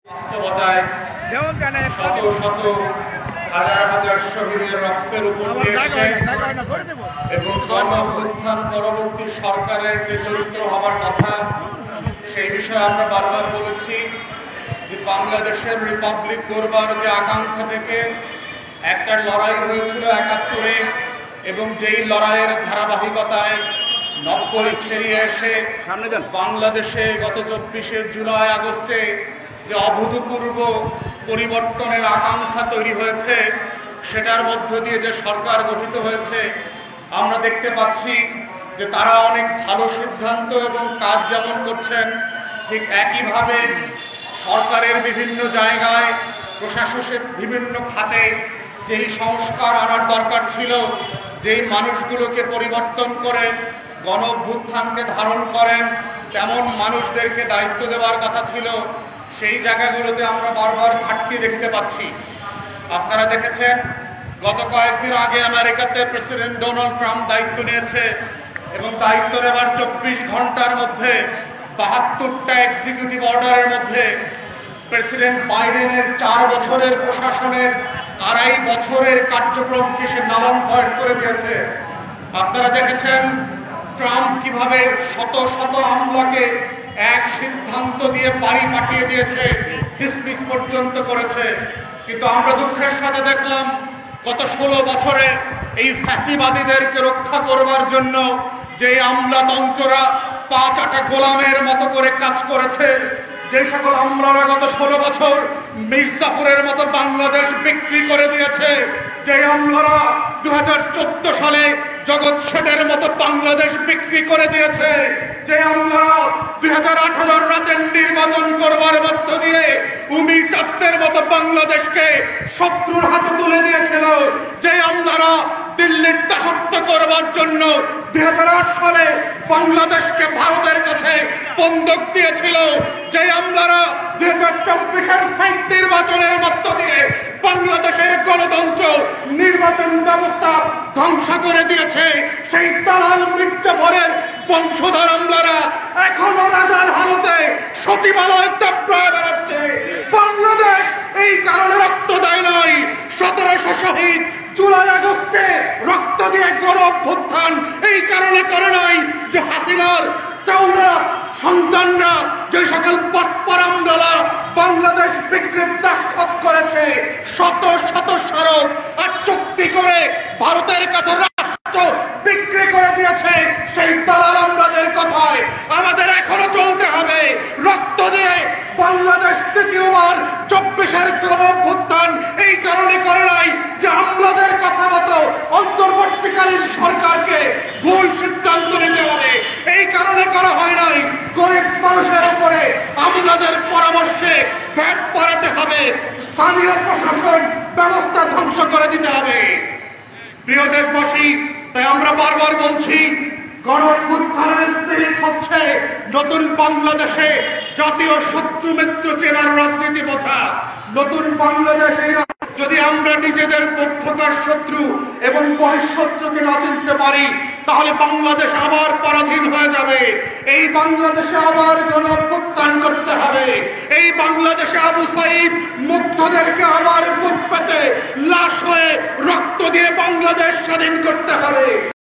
বাস্তবতায় শত শত হাজার হাজার শহীদের রক্তের উপর দিয়ে এসে এবং গণঅভ্যুত্থান পরবর্তী সরকারের যে চরিত্র হবার কথা সেই বিষয়ে আমরা বারবার বলেছি যে বাংলাদেশের রিপাবলিক গড়বার যে আকাঙ্ক্ষা থেকে একটা লড়াই হয়েছিল ৭১-এ এবং যেই লড়াইয়ের ধারাবাহিকতায় ৯০ ছেড়িয়ে এসে বাংলাদেশে গত ২৪শে জুলাই আগস্টে যে অভূতপূর্ব পরিবর্তনের আকাঙ্ক্ষা তৈরি হয়েছে সেটার মধ্য দিয়ে যে সরকার গঠিত হয়েছে আমরা দেখতে পাচ্ছি যে তারা অনেক ভালো সিদ্ধান্ত এবং কাজ যেমন করছেন ঠিক একইভাবে সরকারের বিভিন্ন জায়গায় প্রশাসনের বিভিন্ন খাতে যেই সংস্কার আনার দরকার ছিল যেই মানুষগুলোকে পরিবর্তন করে গণঅভ্যুত্থানকে ধারণ করেন তেমন মানুষদেরকে দায়িত্ব দেওয়ার কথা ছিল সেই জায়গাগুলোতে আমরা বারবার ঘাটতি দেখতে পাচ্ছি। আপনারা দেখেছেন গত কয়েকদিন আগে আমেরিকাতে প্রেসিডেন্ট ডোনাল্ড ট্রাম্প দায়িত্ব নিয়েছে এবং দায়িত্ব নেওয়ার ২৪ ঘন্টার মধ্যে ৭২টা এক্সিকিউটিভ অর্ডারের মধ্যে প্রেসিডেন্ট বাইডেনের ৪ বছরের প্রশাসনের ২.৫ বছরের কার্যক্রমকে সে নালন ভয়েড করে দিয়েছে। আপনারা দেখেছেন ট্রাম্প কিভাবে শত শত আমলাকে এক সিদ্ধান্ত দিয়ে বাড়ি পাঠিয়ে দিয়েছে, ডিসমিস পর্যন্ত করেছে। কিন্তু আমরা দুঃখের সাথে দেখলাম গত ১৬ বছরে এই ফ্যাসিবাদীদেরকে রক্ষা করবার জন্য যে আমলাতন্ত্ররা ৫-৮টা গোলামের মতো করে কাজ করেছে, যে সকল আমলারা গত ১৬ বছর মির্জাফরের মতো বাংলাদেশ বিক্রি করে দিয়েছে, যে আমলারা ২০১৪ সালে জগৎ শেঠের মতো বাংলাদেশ বিক্রি করে দিয়েছে, যে আমলারা ২০১৮ রাতের নির্বাচন করবার মধ্য দিয়ে উমি চাঁদের মতো বাংলাদেশকে শত্রুর হাতে তুলে দিয়েছিল, যে আমলারা দিল্লির দাসত্ব করবার জন্য ২০০৮ সালে বাংলাদেশকে ভারতের কাছে বন্ধক দিয়েছিল, যে আমলারা ২০২৪-এর ফেক নির্বাচনের মধ্য দিয়ে বাংলাদেশের গণতন্ত্র নির্বাচন ব্যবস্থা ধ্বংস করে দিয়েছে, সেই দালাল মির্জাফরের বংশধর আমলারা এখনো রাজার হালতে সচিবালয় দাপড়ায় বেড়াচ্ছে। বাংলাদেশ এই কারণে রক্ত দেয় নাই, ১৭০০ শহীদ জুলাই আগস্টে রক্ত দিয়ে গণঅভ্যুত্থান এই কারণে করে নাই যে হাসিনার টাউরা সন্তানরা যে সকল পটপর আমলারা বাংলাদেশ বিক্রির দাসখত করেছে, শত শত স্মারক আর চুক্তি করে ভারতের কাছে রাষ্ট্র বিক্রি করে দিয়েছে, সেই দালাল আমলাদের কথায় আমাদের এখনো চলতে হবে। রক্ত দিয়ে বাংলাদেশ তৃতীয়বার ২৪-এর গণঅভ্যুত্থান এই কারণে করে নাই যে আমলাদের কথা মতো অন্তর্বর্তীকালীন সরকারকে ভুল সিদ্ধান্ত নিতে হবে, এই কারণে করা হয় নাই। গরিব মানুষের উপরে আমলাদের পরামর্শে ভ্যাট পড়াতে হবে, স্থানীয় প্রশাসন ব্যবস্থা ধ্বংস করে দিতে হবে। প্রিয় দেশবাসী, তাই আমরা বারবার বলছি গণঅভ্যুত্থানের স্পিরিট হচ্ছে নতুন বাংলাদেশে জাতীয় শত্রু মিত্র চেনার রাজনীতি বোঝা। নতুন বাংলাদেশে যদি আমরা নিজেদের মধ্যকার শত্রু এবং বহিঃশত্রুকে না চিনতে পারি তাহলে বাংলাদেশ আবার পরাধীন হয়ে যাবে। এই বাংলাদেশে আবার গণঅভ্যুত্থান করতে হবে। এই বাংলাদেশে আবু সাঈদ মুগ্ধদেরকে আবার বুক পেতে লাশ হয়ে রক্ত দিয়ে বাংলাদেশ স্বাধীন করতে হবে।